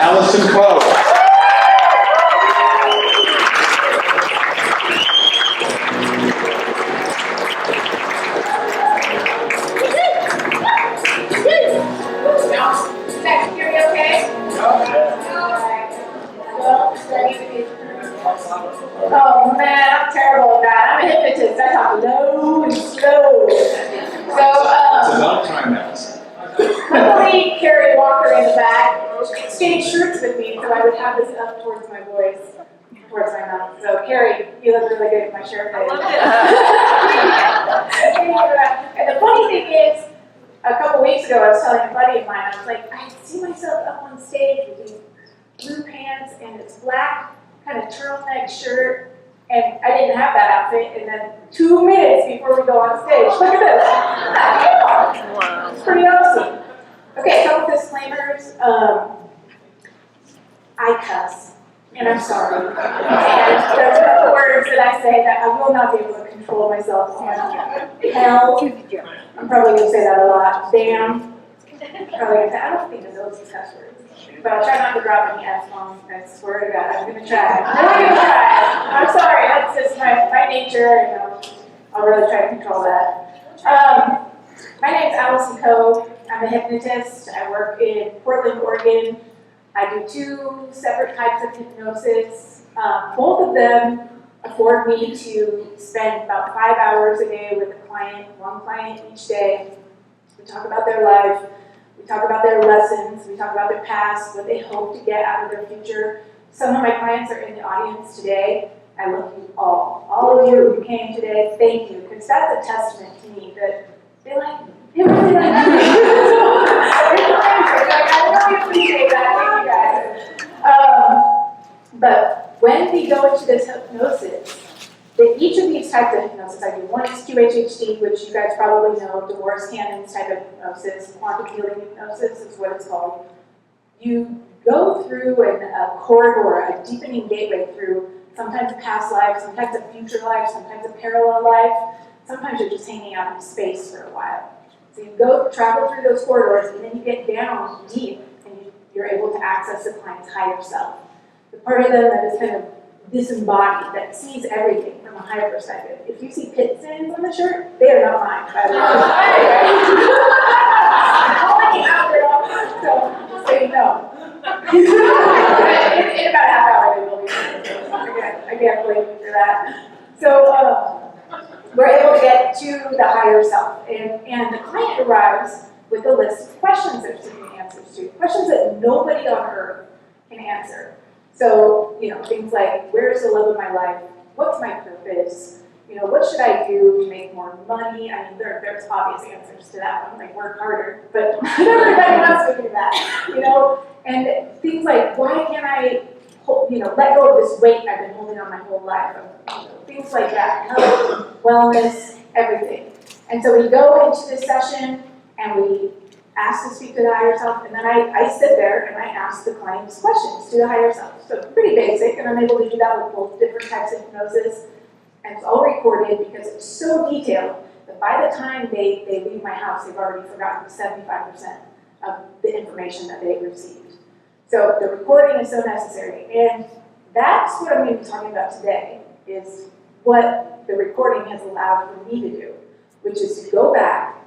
Allison Coe. Oh man, I'm terrible at that. I'm a hypnotist. I talk low and slow. It's So, about time, Allison. my colleague Carrie Walker in the back exchanged shirts with me, so I would have this up towards my voice, towards my mouth. So, Carrie, you look really good in my shirt. I love Thank you for that. And the funny thing is, a couple weeks ago, I was telling a buddy of mine, I was like, I see myself up on stage with these blue pants and this black kind of turtleneck shirt. And I didn't have that outfit, and then 2 minutes before we go on stage, look at this. Wow. It's pretty awesome. Okay, a couple disclaimers. I cuss, and I'm sorry. And there's a couple words that I say that I will not be able to control myself on. Hell, I'm probably going to say that a lot. Damn, probably going to say, I don't think of those as cuss words. But I'll try not to drop any F-bombs. I swear to God, I'm going to try. I'm really going to try. I'm sorry, that's just my nature, and I'll really try to control that. My name's Allison Coe. I'm a hypnotist. I work in Portland, Oregon. I do 2 separate types of hypnosis. Both of them afford me to spend about 5 hours a day with a client, one client each day. We talk about their life. We talk about their lessons, we talk about their past, what they hope to get out of their future. Some of my clients are in the audience today. I love you all of you who came today, thank you, because that's a testament to me that they like me. They really like me. I really appreciate that, thank you guys. But when we go into this hypnosis, each of these types of hypnosis, I do. One is QHHD, which you guys probably know, Dolores Cannon's type of hypnosis. Quantum healing hypnosis is what it's called. You go through a corridor, a deepening gateway through sometimes a past life, sometimes a future life, sometimes a parallel life. Sometimes you're just hanging out in space for a while. So you travel through those corridors, and then you get down deep, and you're able to access the client's higher self. The part of them that is kind of disembodied, that sees everything from a higher perspective. If you see pit stains on the shirt, they are not mine, by the way. So, just so you know. In about a half hour, they will be. I can't blame you for that. So, we're able to get to the higher self. And the client arrives with a list of questions they're seeking answers to. Questions that nobody on earth can answer. So, things like, where's the love of my life? What's my purpose? What should I do to make more money? I mean, there's obvious answers to that one, like work harder, but not everybody wants to do that, And things like, why can't I, let go of this weight I've been holding on my whole life? Things like that, health, wellness, everything. And so we go into this session, and we ask to speak to the higher self, and then I sit there and I ask the clients questions to the higher self. So pretty basic, and I'm able to do that with both different types of hypnosis. And it's all recorded because it's so detailed that by the time they leave my house, they've already forgotten 75% of the information that they've received. So the recording is so necessary. And that's what I'm going to be talking about today, is what the recording has allowed for me to do, which is to go back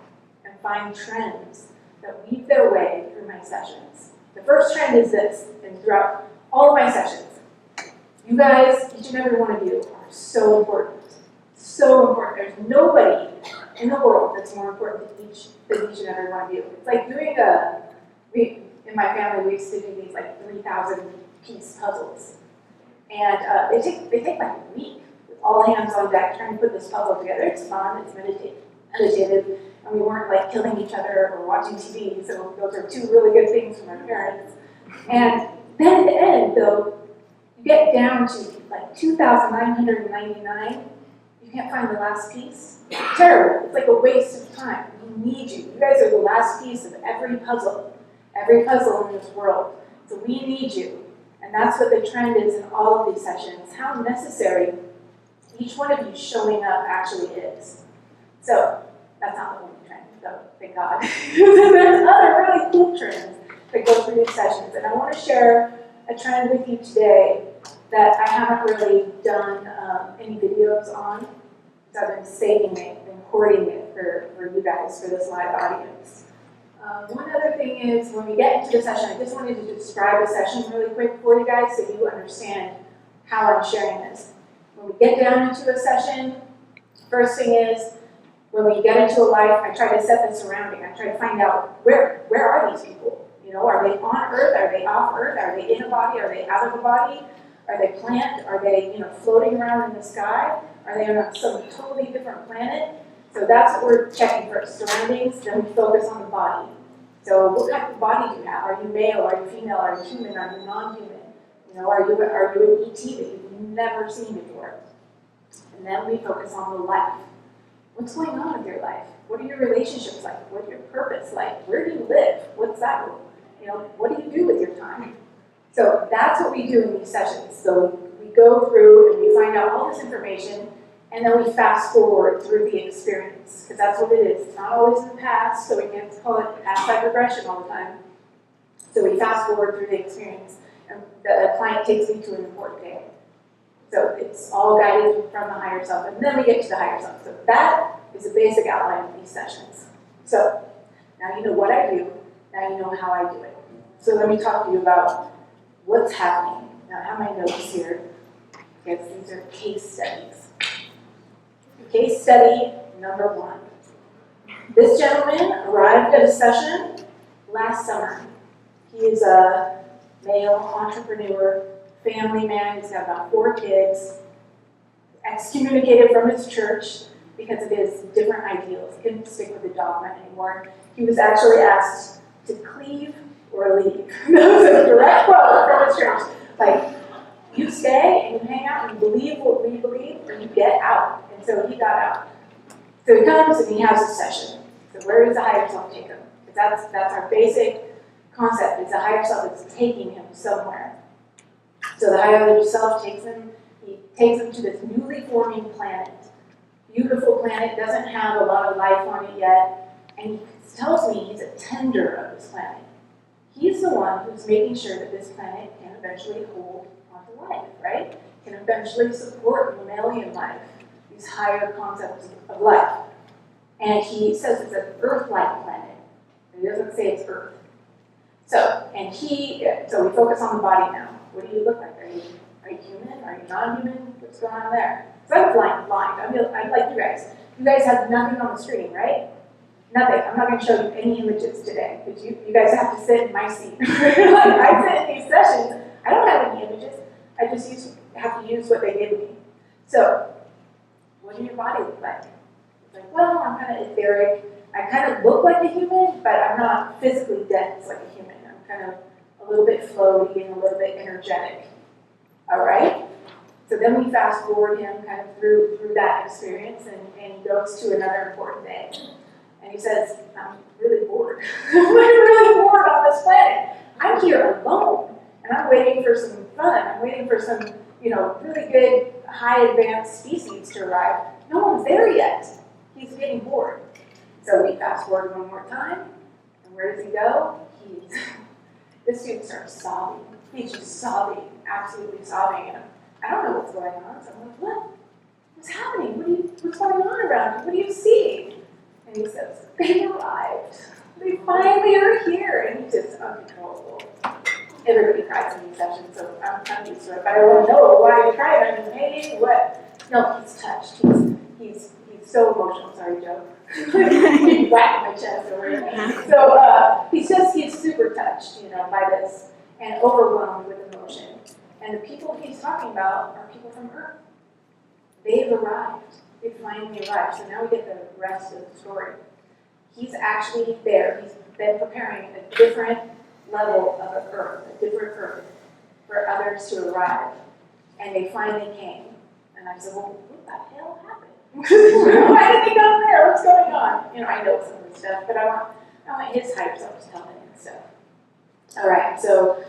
and find trends that weave their way through my sessions. The first trend is this, and throughout all of my sessions, you guys, each and every one of you, are so important. So important. There's nobody in the world that's more important than each and every one of you. It's like doing in my family, we used to do these like 3,000 piece puzzles. And they take like a week with all hands on deck trying to put this puzzle together. It's fun, it's meditative, and we weren't like killing each other or watching TV, so those are 2 really good things from our parents. And then at the end, though, you get down to like 2,999, you can't find the last piece. It's terrible. It's like a waste of time. We need you. You guys are the last piece of every puzzle in this world. So we need you. And that's what the trend is in all of these sessions, how necessary each one of you showing up actually is. So that's not the only trend, though, thank God. There's other really cool trends that go through these sessions. And I want to share a trend with you today that I haven't really done any videos on. So I've been saving it, been hoarding it for you guys, for this live audience. One other thing is, when we get into the session, I just wanted to describe a session really quick for you guys so you understand how I'm sharing this. When we get down into a session, first thing is, when we get into a life, I try to set the surrounding. I try to find out where are these people? You know, are they on Earth? Are they off Earth? Are they in a body? Are they out of a body? Are they plant? Are they, you know, floating around in the sky? Are they on some totally different planet? So that's what we're checking first, surroundings, then we focus on the body. So what type of body do you have? Are you male? Are you female? Are you human? Are you non-human? You know, are you an ET that you've never seen before? And then we focus on the life. What's going on with your life? What are your relationships like? What's your purpose like? Where do you live? What's that? You know, what do you do with your time? So that's what we do in these sessions. So we go through and we find out all this information, and then we fast forward through the experience, because that's what it is. It's not always in the past, so we can't call it past regression all the time. So we fast forward through the experience, and the client takes me to an important day. So it's all guided from the higher self, and then we get to the higher self. So that is a basic outline of these sessions. So now you know what I do, now you know how I do it. So let me talk to you about what's happening. Now I have my notes here, because these are case studies. Case study number 1. This gentleman arrived at a session last summer. He is a male entrepreneur, family man. He's got about 4 kids, excommunicated from his church because of his different ideals. He couldn't stick with the dogma anymore. He was actually asked to cleave or leave. That was a direct quote from his church. Like, you stay and you hang out and you believe what we believe, or you get out. And so he got out. So he comes and he has a session. So where does the higher self take him? Because that's our basic concept, is the higher self is taking him somewhere. So the higher self takes him to this newly forming planet. Beautiful planet, doesn't have a lot of life on it yet. And he tells me he's a tender of this planet. He's the one who's making sure that this planet can eventually hold onto life, right? Can eventually support mammalian life, these higher concepts of life. And he says it's an Earth-like planet. He doesn't say it's Earth. So we focus on the body now. What do you look like? Are you human? Are you non-human? What's going on there? So I'm blind. I'm like you guys. You guys have nothing on the screen, right? Nothing. I'm not going to show you any images today, because you guys have to sit in my seat. Like, I sit in these sessions. I don't have any images. I just have to use what they give me. So, what does your body look like? It's like, well, I'm kind of etheric. I kind of look like a human, but I'm not physically dense like a human. I'm kind of a little bit floaty and a little bit energetic. All right? So then we fast forward him kind of through that experience, and he goes to another important day. And he says, I'm really bored. I'm really bored on this planet. I'm here alone, and I'm waiting for some fun. I'm waiting for some, really good, high advanced species to arrive. No one's there yet. He's getting bored. So we fast forward one more time, and where does he go? This dude starts sobbing. He's just sobbing, absolutely sobbing. And I don't know what's going on. So I'm like, what? What's happening? What's going on around you? What do you see? And he says, they arrived. They finally are here. And he's just uncontrollable. Everybody cries in these sessions, so I'm used to it. But I want to know why he cried. I mean, hey, what? No, he's touched. He's so emotional. Sorry, Joe. He whacked my chest over here. So he's super touched, by this, and overwhelmed with emotion. And the people he's talking about are people from Earth. They've arrived. They finally arrived. So now we get the rest of the story. He's actually there. He's been preparing a different level of Earth, a different Earth, for others to arrive. And they finally came. And I said, well, what the hell happened? Why did he come there? What's going on? I know some of the stuff, but I want his higher self to tell me and stuff. All right, so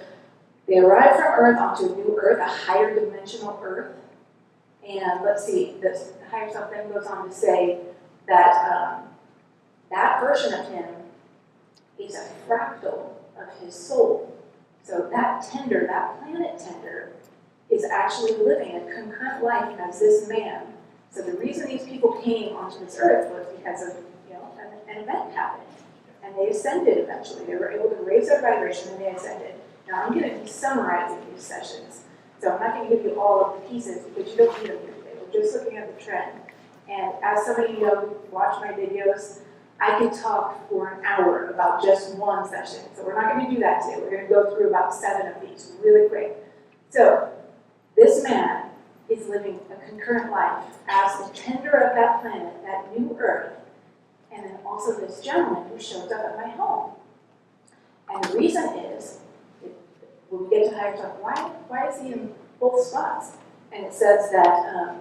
they arrive from Earth onto a new Earth, a higher dimensional Earth. And let's see, the higher self then goes on to say that that version of him is a fractal of his soul. So that tender, that planet tender, is actually living a concurrent life as this man. So the reason these people came onto this earth was because of, an event happened. And they ascended eventually. They were able to raise their vibration and they ascended. Now I'm going to be summarizing these sessions. So I'm not going to give you all of the pieces because you don't need them here today. We're just looking at the trend. And as some of you know who watch my videos, I could talk for an hour about just one session. So we're not going to do that today. We're going to go through about 7 of these really quick. So this man is living a concurrent life as the tender of that planet, that new earth, and then also this gentleman who shows up at my home. And the reason is, when we get to higher self, why is he in both spots? And it says that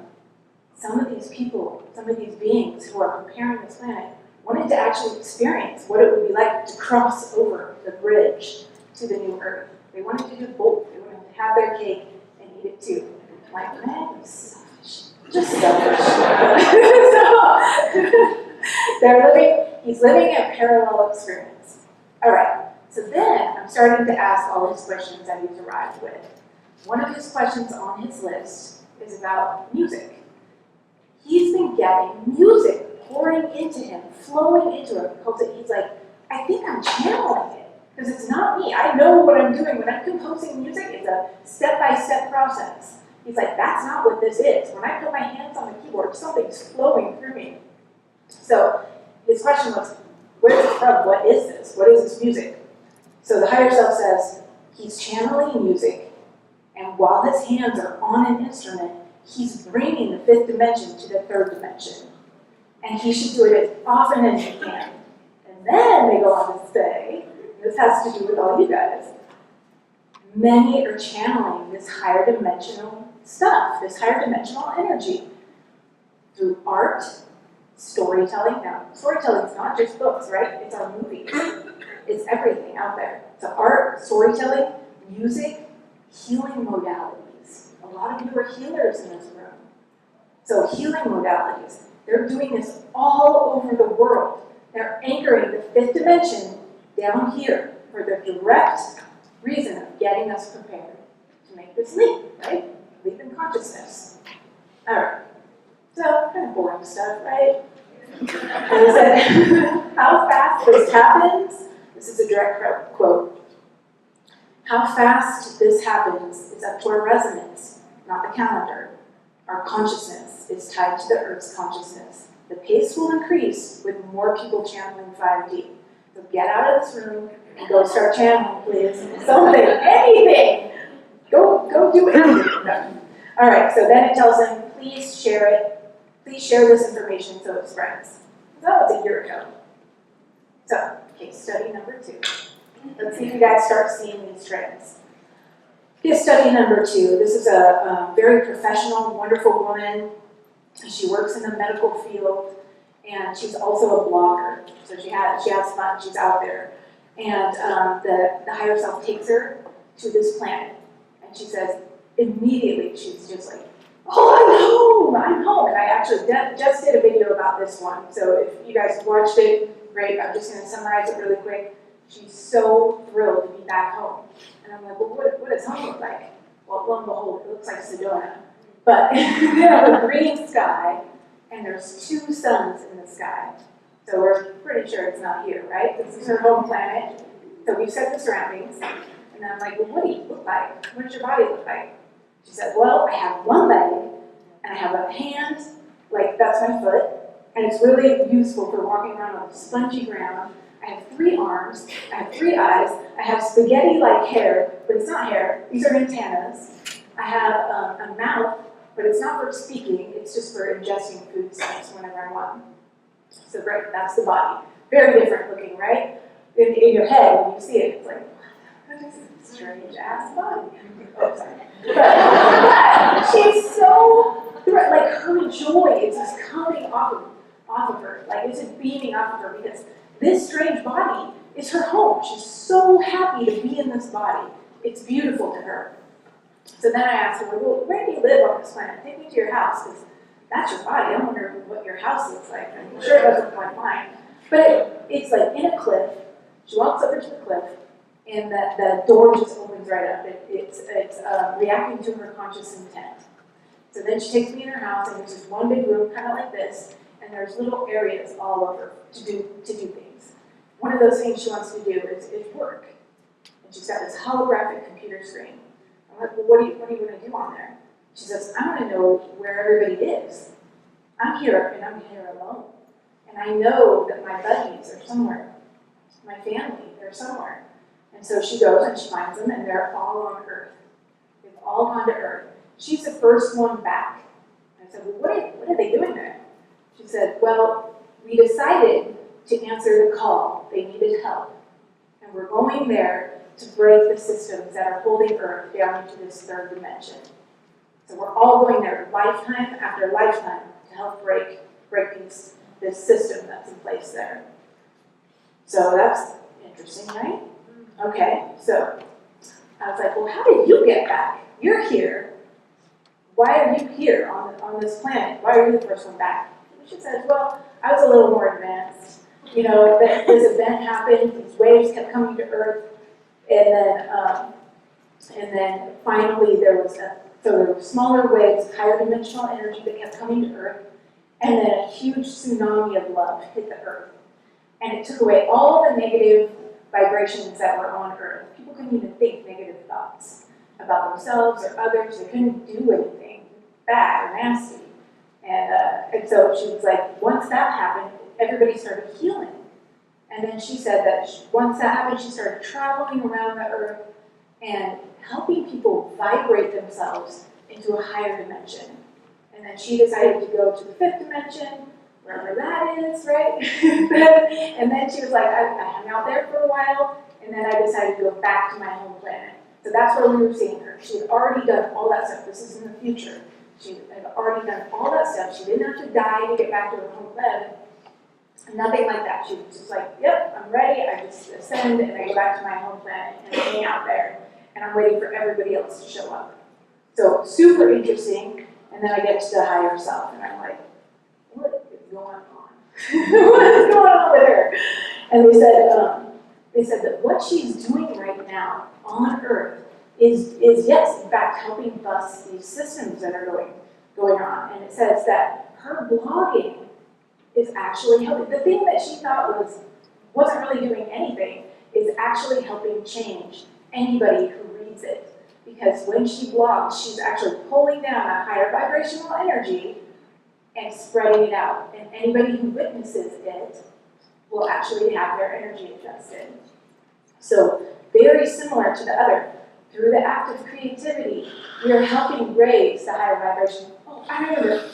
some of these people, some of these beings who are preparing this planet, wanted to actually experience what it would be like to cross over the bridge to the new earth. They wanted to do both. They wanted to have their cake and eat it too. Like, man, you're selfish. Just selfish. So he's living a parallel experience. All right, so then I'm starting to ask all his questions that he's arrived with. One of his questions on his list is about music. He's been getting music pouring into him, flowing into him, because he's like, I think I'm channeling it, because it's not me. I know what I'm doing. When I'm composing music, it's a step-by-step process. He's like, that's not what this is. When I put my hands on the keyboard, something's flowing through me. So his question was, where's it from? What is this? What is this music? So the higher self says, he's channeling music, and while his hands are on an instrument, he's bringing the 5th dimension to the 3rd dimension. And he should do it as often as he can. And then they go on to say, this has to do with all you guys, many are channeling this higher dimensional stuff, this higher dimensional energy, through art, storytelling. Now, storytelling is not just books, right? It's our movies. It's everything out there. So art, storytelling, music, healing modalities. A lot of you are healers in this room. So healing modalities. They're doing this all over the world. They're anchoring the 5th dimension down here for the direct reason of getting us prepared to make this leap, right? Leap in consciousness. All right. So, kind of boring stuff, right? And I said, how fast this happens, this is a direct quote. How fast this happens is up to our resonance, not the calendar. Our consciousness is tied to the Earth's consciousness. The pace will increase with more people channeling 5D. So get out of this room and go start channeling, please. Something, anything. Go do anything. No. All right, so then it tells them, please share it. Please share this information so it spreads. That was a year ago. So, case study number 2. Let's see if you guys start seeing these trends. Case study number 2. This is a very professional, wonderful woman. She works in the medical field, and she's also a blogger. So she has fun. She's out there, and the higher self takes her to this planet, and she says immediately she's just like, "Oh, I'm home." And I actually just did a video about this one. So if you guys watched it, great. I'm just going to summarize it really quick. She's so thrilled to be back home. And I'm like, well, what does home look like? Well, lo and behold, it looks like Sedona. But they have a green sky, and there's 2 suns in the sky. So we're pretty sure it's not here, right? This is her home planet. So we've set the surroundings. And then I'm like, well, what do you look like? What does your body look like? She said, well, I have 1 leg, and I have a hand, like that's my foot, and it's really useful for walking around on spongy ground. I have 3 arms, I have 3 eyes, I have spaghetti-like hair, but it's not hair, these are antennas. I have a mouth, but it's not for speaking, it's just for ingesting food stuffs whenever I want. So great, that's the body. Very different looking, right? In your head, when you see it, it's like, what is this strange ass body? Oh, sorry. But she's so, like her joy is just coming off of her, like it's just beaming off of her because this strange body is her home. She's so happy to be in this body. It's beautiful to her. So then I asked her, well, where do you live on this planet? Take me to your house, because that's your body. I wonder what your house looks like. I'm sure it doesn't look like mine. But it's like in a cliff. She walks over to the cliff, and the door just opens right up. It's reacting to her conscious intent. So then she takes me in her house, and there's this one big room, kind of like this, and there's little areas all over to do things. One of those things she wants to do is work. And she's got this holographic computer screen. I'm like, well, what are you going to do on there? She says, I want to know where everybody is. I'm here, and I'm here alone. And I know that my buddies are somewhere. My family, they're somewhere. And so she goes and she finds them, and they're all on Earth. They've all gone to Earth. She's the first one back. I said, well, what are they doing there? She said, well, we decided to answer the call. They needed help. And we're going there to break the systems that are holding Earth down into this third dimension. So we're all going there lifetime after lifetime to help break this system that's in place there. So that's interesting, right? Okay, so I was like, well, how did you get back? You're here. Why are you here on this planet? Why are you the first one back? And she says, well, I was a little more advanced. You know, this event happened, these waves kept coming to Earth, and then finally there were smaller waves, higher dimensional energy that kept coming to Earth, and then a huge tsunami of love hit the Earth. And it took away all the negative vibrations that were on Earth. People couldn't even think negative thoughts about themselves or others. They couldn't do anything bad or nasty. And so she was like, once that happened, everybody started healing. And then she said that once that happened, she started traveling around the Earth and helping people vibrate themselves into a higher dimension. And then she decided to go to the fifth dimension, wherever that is, right? And then she was like, I hung out there for a while, and then I decided to go back to my home planet. So that's where we were seeing her. She had already done all that stuff. This is in the future. She had already done all that stuff. She didn't have to die to get back to her home planet. Nothing like that. She was just like, yep, I'm ready. I just ascend, and I go back to my home planet, and I hang out there. And I'm waiting for everybody else to show up. So super interesting. And then I get to the higher self, and I'm like, what is going on? What is going on with her? And they said that what she's doing right now on Earth is yes, in fact, helping bust these systems that are going on. And it says that her blogging is actually helping. The thing that she thought wasn't really doing anything is actually helping change anybody who reads it. Because when she blogs, she's actually pulling down a higher vibrational energy and spreading it out. And anybody who witnesses it will actually have their energy adjusted. So very similar to the other. Through the act of creativity, we are helping raise the higher vibration. Oh, I remember.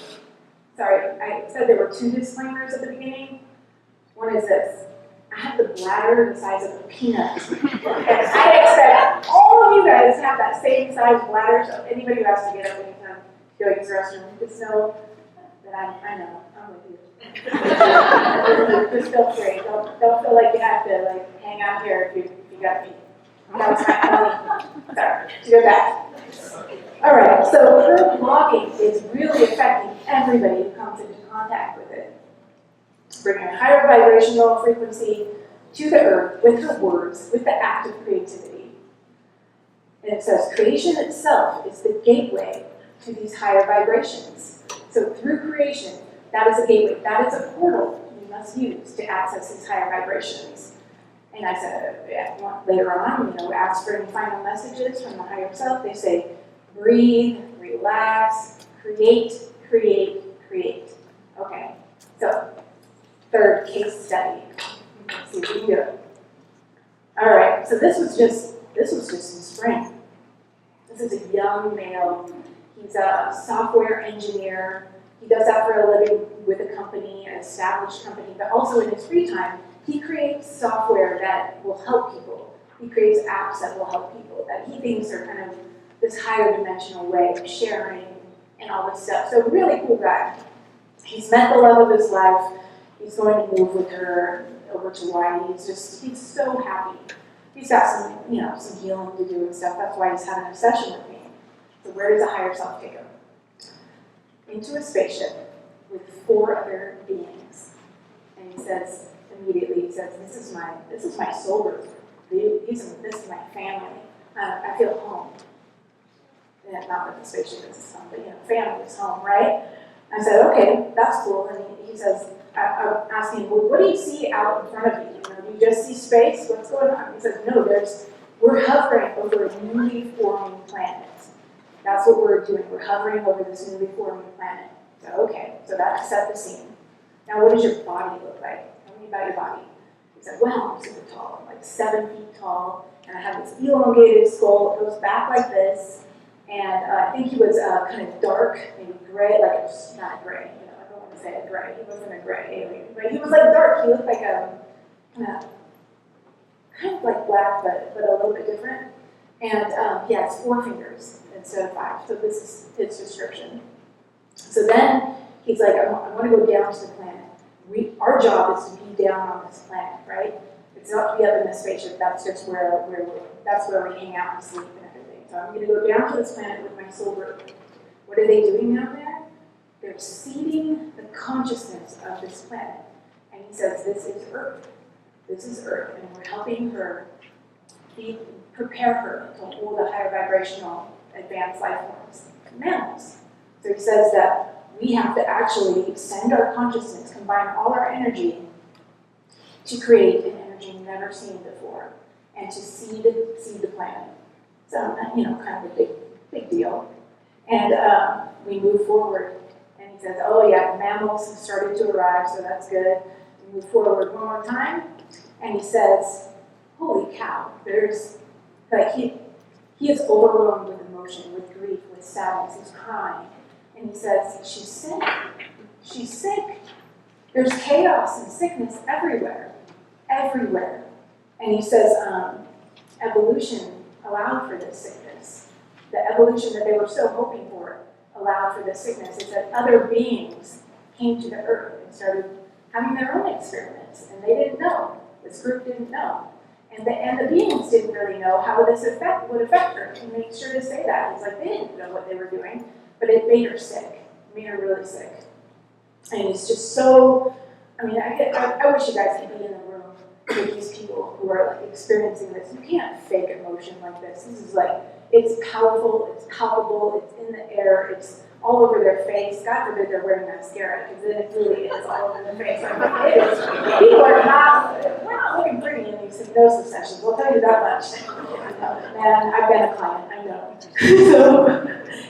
Sorry, I said there were 2 disclaimers at the beginning. One is this. I have the bladder the size of a peanut. And I expect all of you guys to have that same size bladder, so anybody who has to get up anytime to go use the restroom, just know that I know, I'm with you. Just feel free. Don't feel like you have to hang out here if you got me. That was my sorry, to go back. All right, so her blogging is really affecting everybody who comes into contact with it. Bringing a higher vibrational frequency to the Earth with her words, with the act of creativity. And it says, creation itself is the gateway to these higher vibrations. So through creation, that is a gateway, that is a portal you must use to access these higher vibrations. And I said, later on, ask for any final messages from the higher self. They say, breathe, relax, create, create, create. Okay, so third case study. Let's see if we can do it. All right, so this was just in spring. This is a young male. He's a software engineer. He does that for a living with a company, an established company, but also in his free time, he creates software that will help people. He creates apps that will help people that he thinks are kind of this higher dimensional way of sharing and all this stuff. So really cool guy. He's met the love of his life. He's going to move with her over to Hawaii. He's so happy. He's got some healing to do and stuff. That's why he's having a session with me. So where does the higher self take him? Into a spaceship with 4 other beings. And he says, immediately, this is my soul birth. this is my family. I feel home. Yeah, not that the spaceship is home, but family is home, right? I said, okay, that's cool. And he says, I'm asking, well, what do you see out in front of you? Do you just see space? What's going on? He says, no, we're hovering over a newly forming planet. That's what we're doing. We're hovering over this newly forming planet. So, okay, so that set the scene. Now, what does your body look like? Tell me about your body. He said, well, I'm super tall. I'm like 7 feet tall, and I have this elongated skull. It goes back like this. And I think he was kind of dark, maybe gray, like it was not gray, I don't want to say a gray. He wasn't a gray alien, but he was like dark. He looked like kind of like black, but a little bit different. And he has 4 fingers instead of 5. So this is his description. So then he's like, I want to go down to the planet. Our job is to be down on this planet, right? It's not to be up in the spaceship. That's just where we hang out and sleep and everything. So I'm going to go down to this planet with my soul group. What are they doing down there? They're seeding the consciousness of this planet. And he says, this is Earth. This is Earth. And we're helping her prepare her to hold a higher vibrational advanced life forms, mammals. So he says that we have to actually send our consciousnness, combine all our energy to create an energy never seen before, and to seed the planet. So, kind of a big deal. And we move forward. And he says, oh yeah, mammals have started to arrive, so that's good. We move forward one more time. And he says, holy cow, there's, like, he is overwhelmed with emotion, with grief, with sadness. He's crying. And he says, she's sick. She's sick. There's chaos and sickness everywhere. Everywhere. And he says, evolution allowed for this sickness. The evolution that they were so hoping for allowed for this sickness. It's that other beings came to the earth and started having their own experiments, and they didn't know. This group didn't know. And the beings didn't really know how this would affect her. He made sure to say that. He's like, they didn't know what they were doing, but it made her sick. It made her really sick. And it's just so, I wish you guys could be in the room with these people who are like experiencing this. You can't fake emotion like this. This is like, it's powerful, it's palpable, it's in the air, it's all over their face. God forbid they're wearing mascara, because then it really is all over their face. Like, it is. People are we're not looking pretty in these hypnosis sessions, I'll tell you that much. Man, I've been a client, I know. So,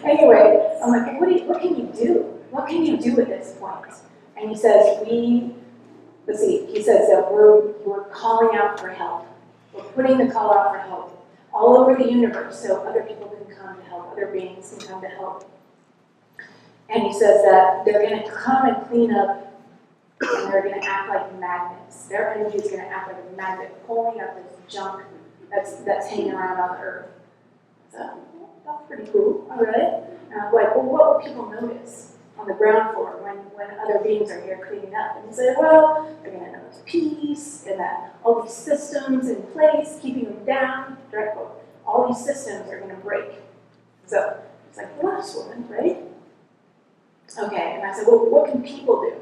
anyway, I'm like, what can you do? What can you do at this point? And he says, he says that we're calling out for help. We're putting the call out for help all over the universe, so other people can come to help, other beings can come to help. And he says that they're going to come and clean up, and they're going to act like magnets. Their energy is going to act like a magnet, pulling up this junk that's hanging around on the earth. So that's pretty cool, all right? And I'm like, well, what will people notice on the ground floor when other beings are here cleaning up? And he said, well, they're going to notice peace, and that all these systems in place, keeping them down, direct quote, all these systems are going to break. So it's like, relax, woman, right? Okay, and I said, well, what can people do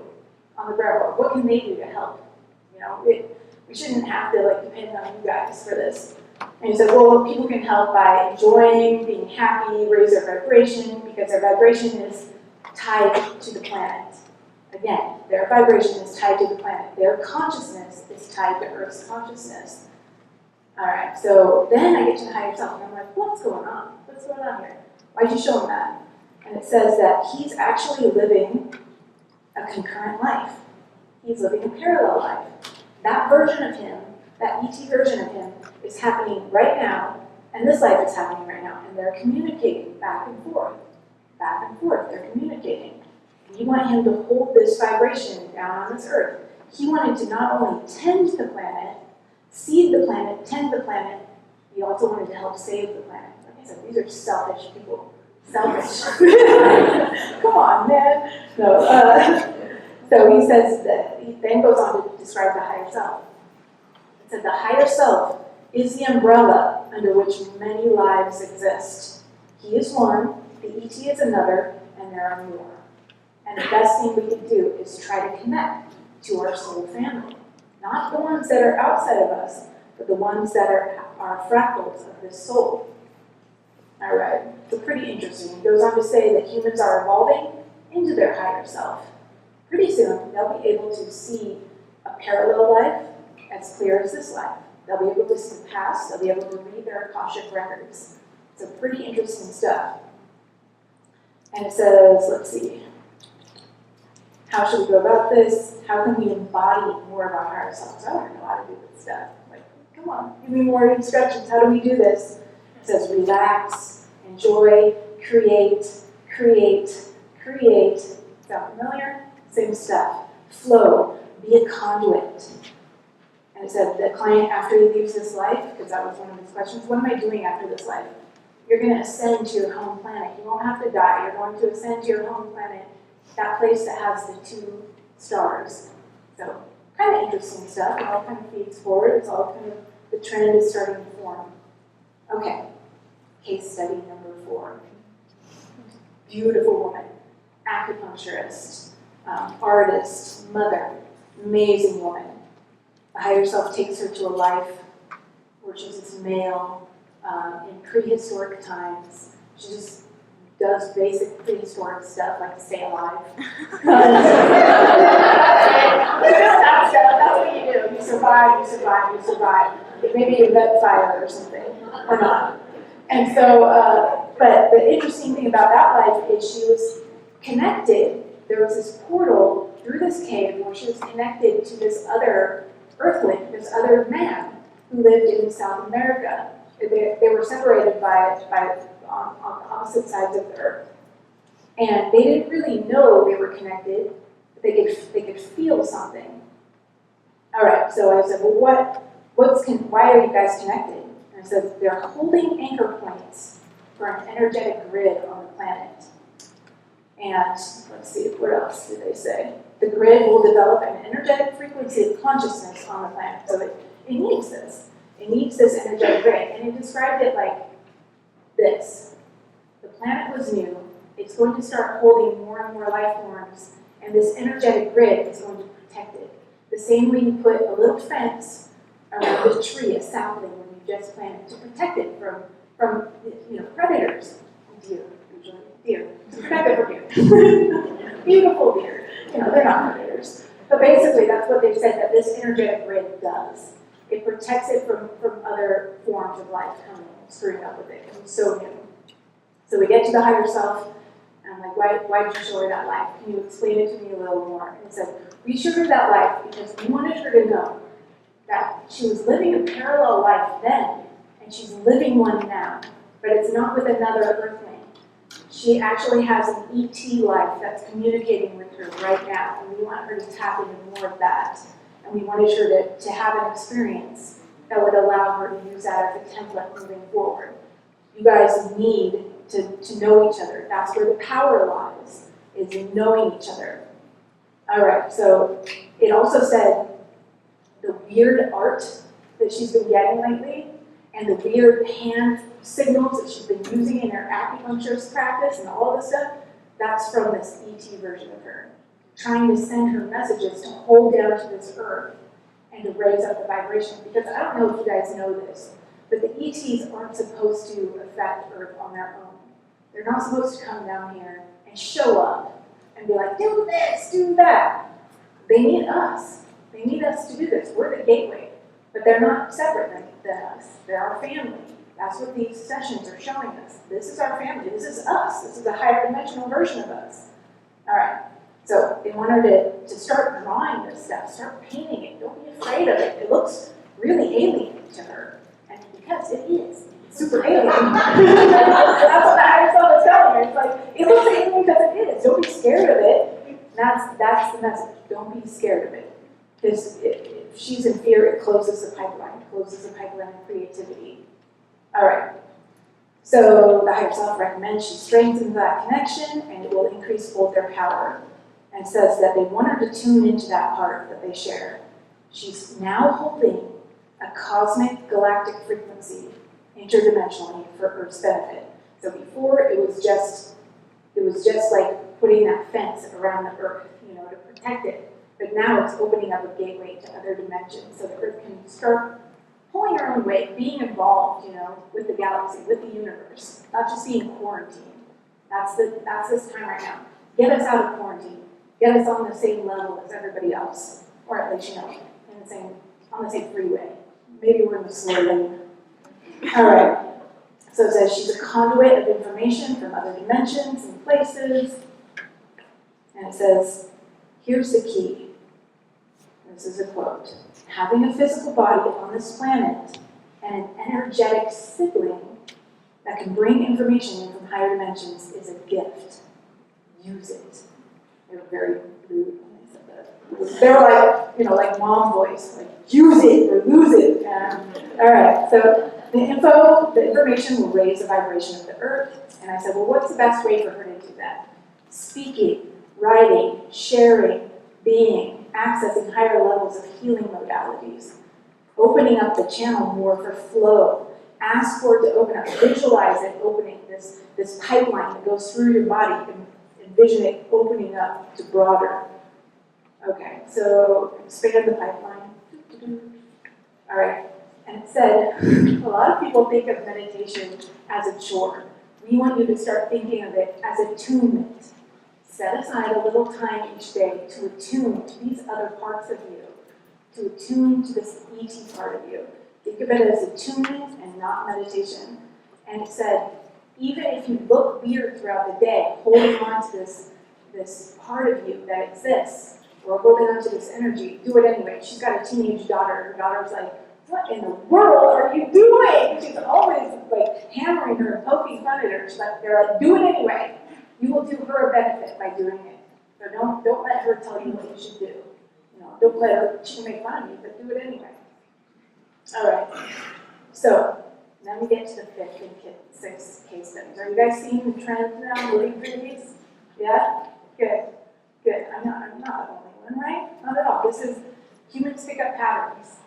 on the ground floor? What can they do to help? We shouldn't have to depend on you guys for this. And he said, well, people can help by enjoying, being happy, raise their vibration, because their vibration is tied to the planet. Again, their vibration is tied to the planet. Their consciousness is tied to Earth's consciousness. All right, so then I get to the higher self, and I'm like, what's going on? What's going on here? Why'd you show him that? And it says that he's actually living a concurrent life. He's living a parallel life. That version of him, that ET version of him, is happening right now, and this life is happening right now, and they're communicating back and forth. Back and forth, they're communicating. We want him to hold this vibration down on this earth. He wanted to not only tend the planet, seed the planet, tend the planet, he also wanted to help save the planet. Like I said, these are selfish people. Selfish. Come on, man. No, so he says that, he then goes on to describe the higher self. It said the higher self is the umbrella under which many lives exist. He is one, the ET is another, and there are more. And the best thing we can do is try to connect to our soul family. Not the ones that are outside of us, but the ones that are fractals of this soul. All right, so pretty interesting. It goes on to say that humans are evolving into their higher self. Pretty soon, they'll be able to see a parallel life as clear as this life. They'll be able to see the past. They'll be able to read their Akashic records. So pretty interesting stuff. And it says, let's see, how should we go about this? How can we embody more of our higher selves? I want to know how to do this stuff. Like, come on, give me more instructions. How do we do this? It says relax, enjoy, create, create, create. Sound familiar? Same stuff. Flow, be a conduit. And it said the client, after he leaves this life, because that was one of his questions, what am I doing after this life? You're going to ascend to your home planet. You won't have to die. You're going to ascend to your home planet, that place that has the 2 stars. So kind of interesting stuff. It all kind of feeds forward. It's all kind of, the trend is starting to form. Okay, case study number 4. Beautiful woman, acupuncturist, artist, mother, amazing woman. The higher self takes her to a life where she's this male in prehistoric times. She just does basic prehistoric stuff like to stay alive. That's what you do. You survive, you survive, you survive. Maybe you vet fire or something, or not. And so, but the interesting thing about that life is she was connected. There was this portal through this cave where she was connected to this other earthling, this other man who lived in South America. They were separated by on opposite sides of the earth. And they didn't really know they were connected, but they could feel something. All right, so I said, well, why are you guys connected? And I said, they're holding anchor points for an energetic grid on the planet. And let's see, what else did they say? The grid will develop an energetic frequency of consciousness on the planet. So it needs this. It needs this energetic grid. And it described it like this. The planet was new. It's going to start holding more and more life forms. And this energetic grid is going to protect it. The same way you put a little fence around a tree, a sapling, when you just plant it, to protect it from predators. Deer, usually. Deer. To protect it from deer. Beautiful deer. They're not predators. But basically, that's what they said that this energetic grid does. It protects it from other forms of life coming and screwing up with it. It's so new. So we get to the higher self, and I'm like, why did you show her that life? Can you explain it to me a little more? And it said, we showed her that life because we wanted her to know that she was living a parallel life then, and she's living one now. But it's not with another earthling. She actually has an ET life that's communicating with her right now, and we want her to tap into more of that. And we wanted her to have an experience that would allow her to use that as a template moving forward. You guys need to know each other. That's where the power lies, is in knowing each other. All right, so it also said the weird art that she's been getting lately and the weird hand signals that she's been using in her acupuncturist practice and all this stuff, that's from this ET version of her. Trying to send her messages to hold down to this earth and to raise up the vibration. Because I don't know if you guys know this, but the ETs aren't supposed to affect Earth on their own. They're not supposed to come down here and show up and be like, do this, do that. They need us. They need us to do this. We're the gateway. But they're not separate than us. They're our family. That's what these sessions are showing us. This is our family. This is us. This is a higher dimensional version of us. All right. So they want her to start drawing this stuff, start painting it. Don't be afraid of it. It looks really alien to her. And because it is. It's super alien. That's what the higher self is telling her. It's like, it looks alien because it is. Don't be scared of it. That's the message. Don't be scared of it. Because if she's in fear, it closes the pipeline. It closes the pipeline of creativity. All right. So the higher self recommends she strengthens that connection, and it will increase both their power. And says that they want her to tune into that part that they share. She's now holding a cosmic galactic frequency interdimensionally for Earth's benefit. So before it was just like putting that fence around the Earth, to protect it. But now it's opening up a gateway to other dimensions so the Earth can start pulling our own weight, being involved, with the galaxy, with the universe, not just being quarantined. That's this time right now. Get us out of quarantine. Get us on the same level as everybody else, or at least, on the same freeway. Maybe we're in the slow lane. All right. So it says she's a conduit of information from other dimensions and places. And it says, here's the key. This is a quote. Having a physical body on this planet and an energetic sibling that can bring information in from higher dimensions is a gift. Use it. They were very rude when they said that. They were like mom voice, like, use it or lose it. All right, so the information will raise the vibration of the earth. And I said, well, what's the best way for her to do that? Speaking, writing, sharing, being, accessing higher levels of healing modalities, opening up the channel more for flow. Ask for it to open up. Visualize it opening, this pipeline that goes through your body. Envision it opening up to broader. Okay, so expand the pipeline. All right, and it said, a lot of people think of meditation as a chore. We want you to start thinking of it as attunement. Set aside a little time each day to attune to these other parts of you, to attune to this ET part of you. Think of it as attunement and not meditation. And it said, even if you look weird throughout the day, holding on to this part of you that exists, or holding on to this energy, do it anyway. She's got a teenage daughter. Her daughter's like, what in the world are you doing? She's always like hammering her and poking fun at her. They're like, do it anyway. You will do her a benefit by doing it. So don't let her tell you what you should do. Don't let her, she can make fun of you, but do it anyway. All right. So now we get to the 5th and 6th case studies. Are you guys seeing the trend now moving through these? Yeah? Good. Good. I'm not the only one, right? Not at all. This is humans pick up patterns.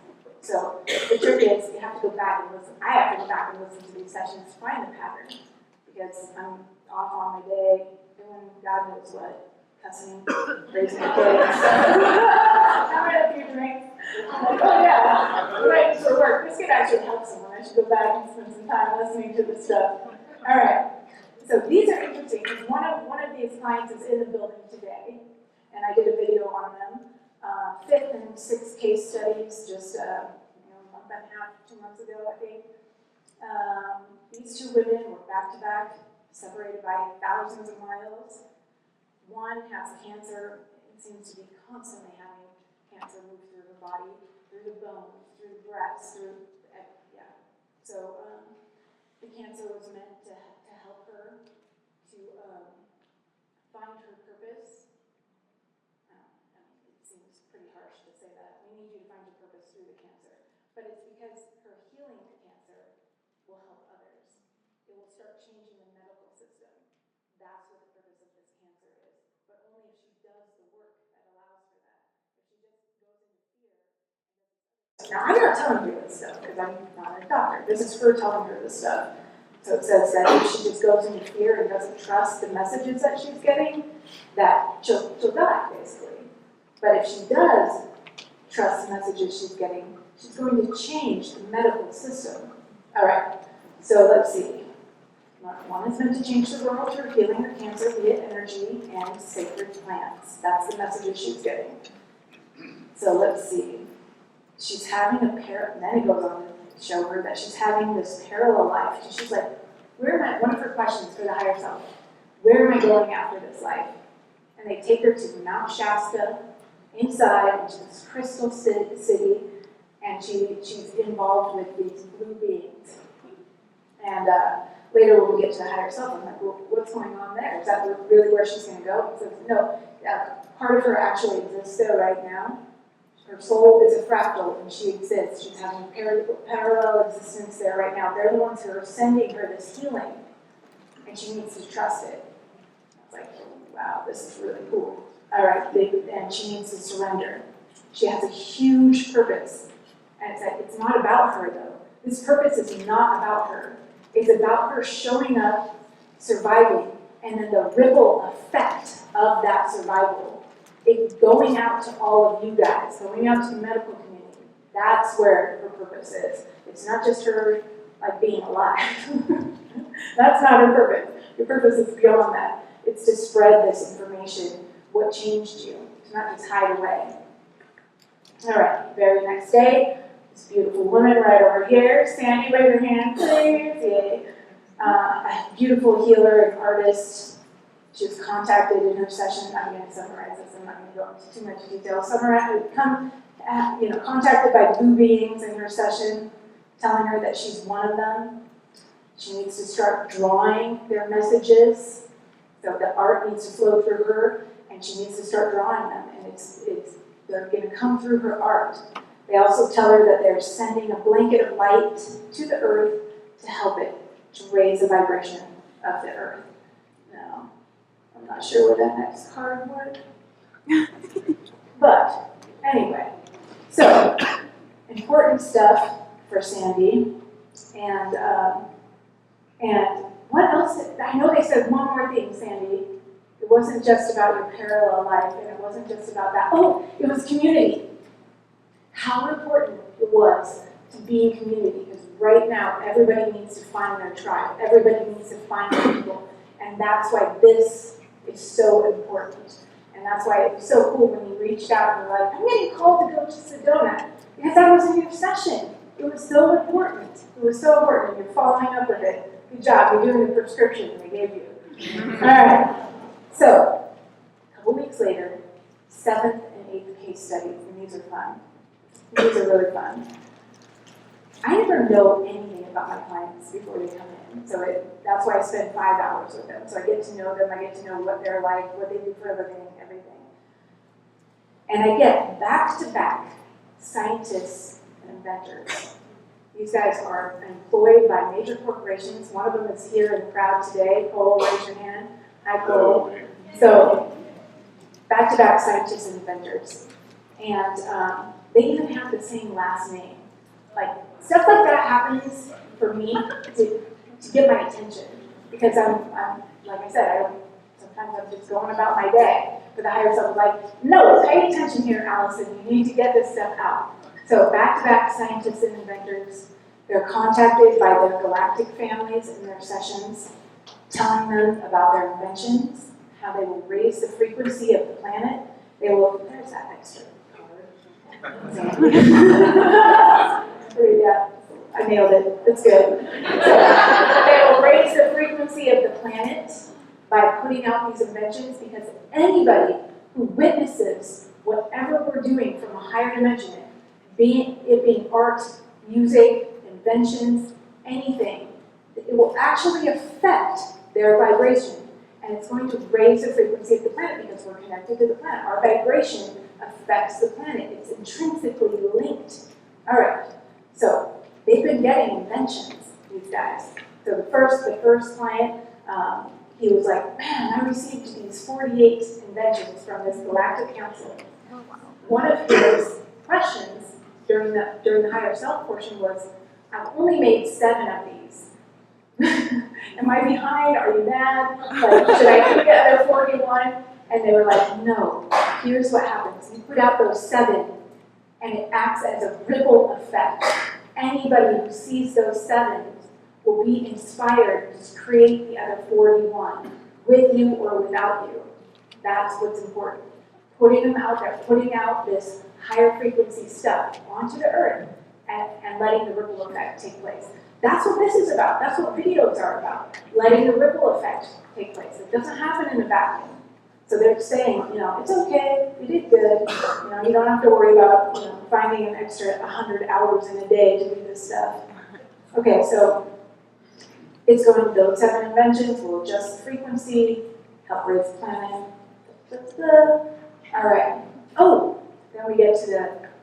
So the trick is you have to go back and listen. I have to go back and listen to these sessions to find the pattern. Because I'm off on my day, doing God knows what, cussing, raising my kids. Having a few drinks. I'm like, oh yeah, right for work. This could actually help someone. I should go back and spend some time listening to this stuff. All right. So these are interesting because one of these clients is in the building today, and I did a video on them. 5th and 6th case studies, just a month and a half, 2 months ago, I think. These two women were back to back, separated by thousands of miles. One has cancer. It seems to be constantly having cancer move through her body, through the bones, through the breasts, So the cancer was meant to help her to find her purpose. It seems pretty harsh to say that. We need you to find your purpose through the cancer. But it's because her healing the cancer will help others. It will start changing the medical system. That's what the purpose of this cancer is. But only if she does the work that allows for that. If she just goes into fear and does. Now, I'm not telling you this stuff because I'm not a doctor. This is her telling her this stuff. So it says that if she just goes into fear and doesn't trust the messages that she's getting, that she'll die, basically. But if she does trust the messages she's getting, she's going to change the medical system. All right, so let's see. One is meant to change the world through healing her cancer via energy and sacred plants. That's the messages she's getting. So let's see. She's having then it goes on to show her that she's having this parallel life. She's like, one of her questions for the higher self, where am I going after this life? And they take her to Mount Shasta, inside, into this crystal city, and she's involved with these blue beings. And later when we get to the higher self, I'm like, well, what's going on there? Is that really where she's going to go? He says, no, part of her actually exists there right now. Her soul is a fractal, and she exists. She's having a parallel existence there right now. They're the ones who are sending her this healing, and she needs to trust it. It's like, wow, this is really cool. All right, and she needs to surrender. She has a huge purpose, and it's not about her, though. This purpose is not about her. It's about her showing up, surviving, and then the ripple effect of that survival. It's going out to all of you guys, going out to the medical community, That's where her purpose is. It's not just her like being alive. That's not her purpose. Your purpose is beyond that. It's to spread this information, what changed you, to not just hide away. All right, very next day, this beautiful woman right over here. Sandy, wave your hand, please. Yay. A beautiful healer and artist. She was contacted in her session. I'm going to summarize this. I'm not going to go into too much detail. Contacted by blue beings in her session, telling her that she's one of them. She needs to start drawing their messages. So the art needs to flow through her, and she needs to start drawing them. And they're going to come through her art. They also tell her that they're sending a blanket of light to the earth to help it, to raise the vibration of the earth. Now, I'm not sure where that next card went. But, anyway. So, important stuff for Sandy. And what else? I know they said one more thing, Sandy. It wasn't just about your parallel life, and it wasn't just about that. Oh, it was community. How important it was to be in community, because right now everybody needs to find their tribe. Everybody needs to find their people. And that's why this is so important. And that's why it was so cool when you reached out and were like, I'm getting called to go to Sedona, because that was in your session. It was so important. It was so important. You're following up with it. Good job. You're doing the prescription they gave you. All right. So, a couple weeks later, 7th and 8th case studies, and these are fun. These are really fun. I never know anything about my clients before they come in, so that's why I spend 5 hours with them. So I get to know them, I get to know what they're like, what they do for a living, everything. And I get back-to-back scientists and inventors. These guys are employed by major corporations. One of them is here in the crowd today. Cole, raise your hand. Hi, Cole. So, back-to-back scientists and inventors. And they even have the same last name. Like, stuff like that happens for me to get my attention. Because I'm like I said, sometimes I'm just going about my day. But the higher self is like, no, pay attention here, Allison. You need to get this stuff out. So back-to-back scientists and inventors, they're contacted by their galactic families in their sessions, telling them about their inventions, how they will raise the frequency of the planet. They will, there's that extra card. Yeah, I nailed it. That's good. So they will raise the frequency of the planet by putting out these inventions, because anybody who witnesses whatever we're doing from a higher dimension, being art, music, inventions, anything, it will actually affect their vibration. And it's going to raise the frequency of the planet because we're connected to the planet. Our vibration affects the planet. It's intrinsically linked. All right. So they've been getting inventions, these guys. So the first client, he was like, man, I received these 48 inventions from this galactic council. Oh, wow. One of his questions during the higher self portion was, I've only made 7 of these. Am I behind? Are you mad? Like, should I do the other 41? And they were like, no. Here's what happens. You put out those 7, and it acts as a ripple effect. Anybody who sees those 7 will be inspired to create the other 41, with you or without you. That's what's important. Putting them out there, putting out this higher frequency stuff onto the earth, and letting the ripple effect take place. That's what this is about. That's what videos are about. Letting the ripple effect take place. It doesn't happen in a vacuum. So they're saying, it's okay, you did good. You don't have to worry about, finding an extra 100 hours in a day to do this stuff. Okay, so it's going, those 7 inventions will adjust the frequency, help raise the planet. All right. Oh, then we get to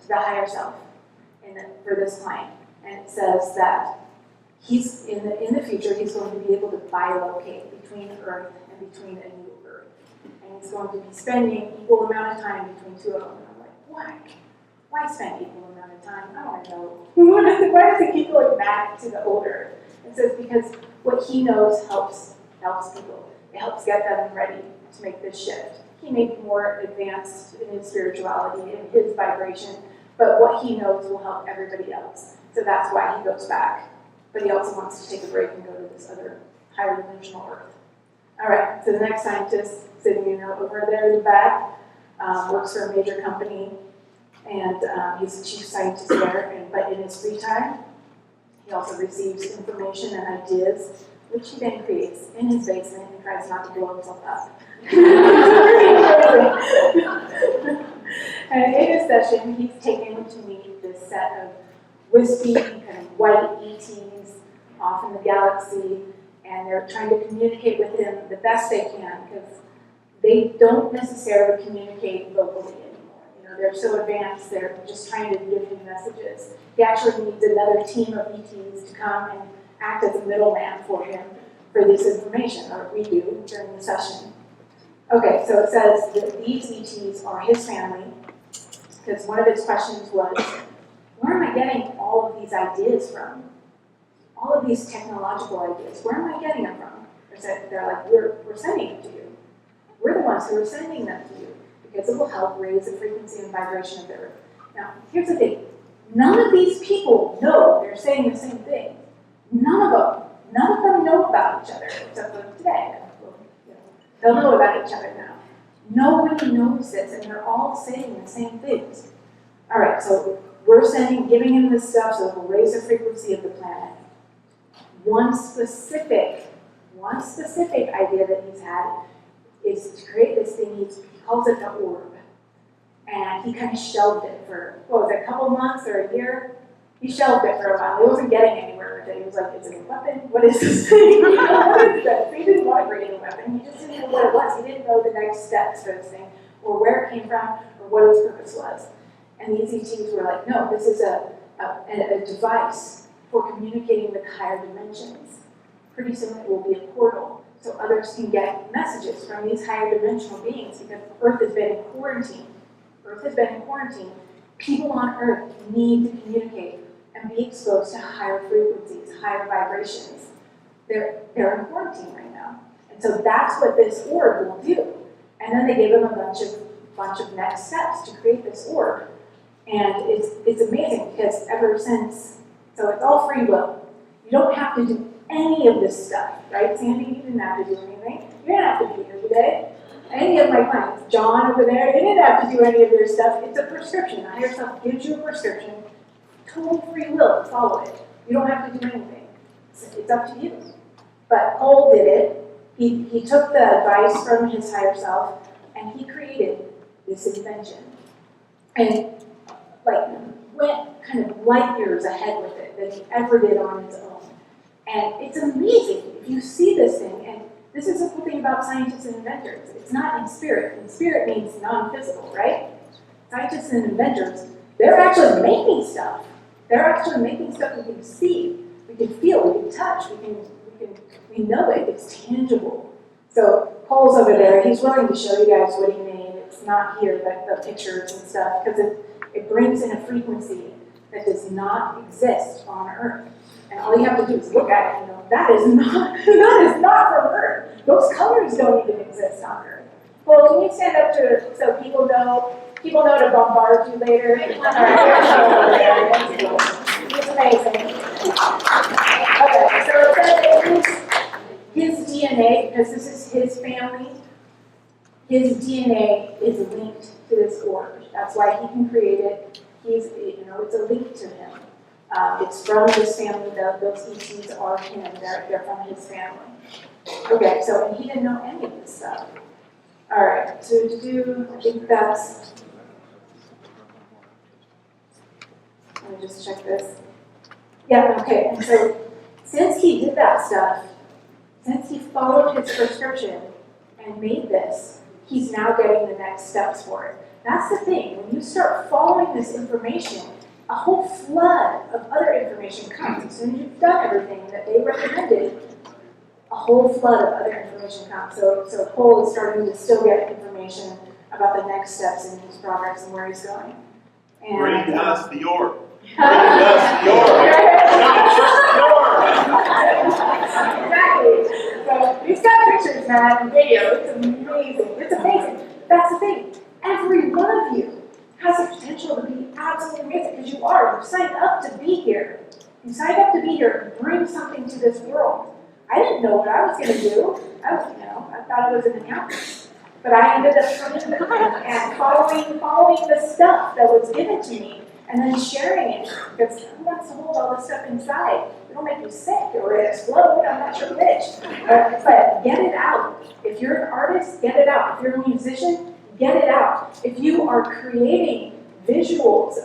the higher self for this client. And it says that he's in the future, he's going to be able to bilocate between Earth and between a new Earth. And he's going to be spending equal amount of time between 2 of them. And I'm like, why? Why spend equal amount of time? I don't know. Why does he keep going back to the old Earth? It says because what he knows helps people. It helps get them ready to make this shift. He may be more advanced in his spirituality and his vibration, but what he knows will help everybody else. So that's why he goes back. But he also wants to take a break and go to this other higher dimensional Earth. All right, so the next scientist sitting, over there in the back, works for a major company, and he's the chief scientist there, but in his free time, he also receives information and ideas, which he then creates in his basement and tries not to blow himself up. And in his session, he's taken to meet this set of wispy, kind of white ETs off in the galaxy, and they're trying to communicate with him the best they can, because they don't necessarily communicate vocally anymore. They're so advanced, they're just trying to give him messages. He actually needs another team of ETs to come and act as a middleman for him for this information, or we do during the session. Okay, so it says that these ETs are his family, because one of his questions was, where am I getting all of these ideas from? All of these technological ideas, where am I getting them from? They're like, we're sending them to you. We're the ones who are sending them to you, because it will help raise the frequency and vibration of the Earth. Now, here's the thing. None of these people know they're saying the same thing. None of them know about each other, except for today. They'll know about each other now. Nobody knows this, and they're all saying the same things. All right, so we're giving him this stuff so it will raise the frequency of the planet. One specific idea that he's had is to create this thing, he calls it the orb. And he kind of shelved it for, a couple months or a year? He shelved it for a while. He wasn't getting anywhere with it. He was like, is it a weapon? What is this thing? What is this? He didn't want to create a weapon. He just didn't know what it was. He didn't know the next steps for this thing, or where it came from, or what its purpose was. And these ETs were like, no, this is a device for communicating with higher dimensions. Pretty soon it will be a portal, so others can get messages from these higher dimensional beings, because Earth has been in quarantine. People on Earth need to communicate and be exposed to higher frequencies, higher vibrations. They're in quarantine right now. And so that's what this orb will do. And then they gave him a bunch of next steps to create this orb. And it's amazing, because ever since, so it's all free will. You don't have to do any of this stuff, right? Sandy, you didn't have to do anything. You didn't have to be here today. Any of my clients, John over there, they didn't have to do any of their stuff. It's a prescription. The higher self gives you a prescription, total free will to follow it. You don't have to do anything. It's up to you. But Cole did it. He took the advice from his higher self, and he created this invention. And went kind of light years ahead with it than he ever did on his own. And it's amazing if you see this thing, and this is the cool thing about scientists and inventors. It's not in spirit. And spirit means non-physical, right? Scientists and inventors, they're actually making stuff. They're actually making stuff we can see, we can feel, we can touch, we know it, it's tangible. So Cole's over there, he's willing to show you guys what he made. It's not here, but the pictures and stuff, because it brings in a frequency that does not exist on Earth. And all you have to do is look at it and know, that is not from Earth. Those colors don't even exist on Earth. Well, can you stand up so people know to bombard you later? All right, it's amazing. Okay, so it says his DNA, because this is his family, his DNA is linked to this orb. That's why he can create it. It's a link to him. It's from his family. Those ETs are him. They're from his family. Okay, so and he didn't know any of this stuff. All right, so I think that's. Let me just check this. Yeah, okay. And so since he did that stuff, since he followed his prescription and made this, he's now getting the next steps for it. That's the thing. When you start following this information, a whole flood of other information comes. As soon as you've done everything that they recommended, a whole flood of other information comes. So Cole is starting to still get information about the next steps in his progress and where he's going. And, bring us the orb. Exactly. So he's got pictures, man, and video. It's amazing. It's amazing. That's the thing. Every one of you has the potential to be absolutely amazing, because you are. You signed up to be here. You signed up to be here and bring something to this world. I didn't know what I was going to do. I thought it was an accountant. But I ended up coming and following the stuff that was given to me, and then sharing it, because who wants to hold all this stuff inside? It'll make you sick or explode. I'm not sure which. But get it out. If you're an artist, get it out. If you're a musician, get it out. If you are creating visuals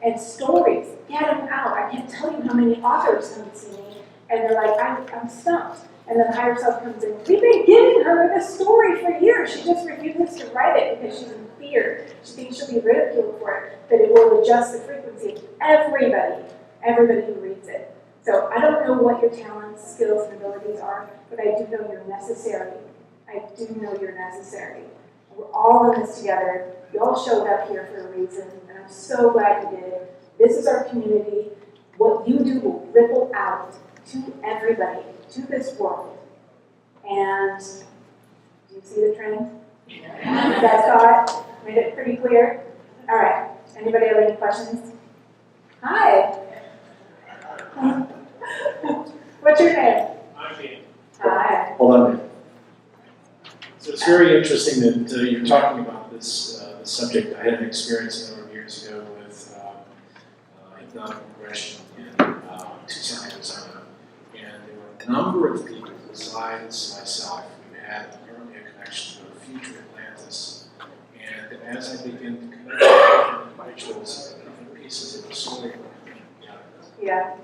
and stories, get them out. I can't tell you how many authors come to see me, and they're like, I'm stumped. And then higher self comes in. We've been giving her this story for years. She just refuses to write it because she's in fear. She thinks she'll be ridiculed for it, but it will adjust the frequency of everybody who reads it. So I don't know what your talents, skills, and abilities are, but I do know you're necessary. I do know you're necessary. We're all in this together. You all showed up here for a reason, and I'm so glad you did. This is our community. What you do will ripple out to everybody, to this world. And do you see the trend? You guys saw it? Made it pretty clear? All right. Anybody have any questions? Hi. What's your name? I'm Ian. Hi. Hold on a minute. So it's very interesting that you're talking about this subject. I had an experience a number of years ago with hypnotic regression in Tucson, Arizona. And there were a number of people, besides myself, who had apparently a connection to a future Atlantis. And as I began to connect with individuals, different pieces of the story were coming together. Yeah.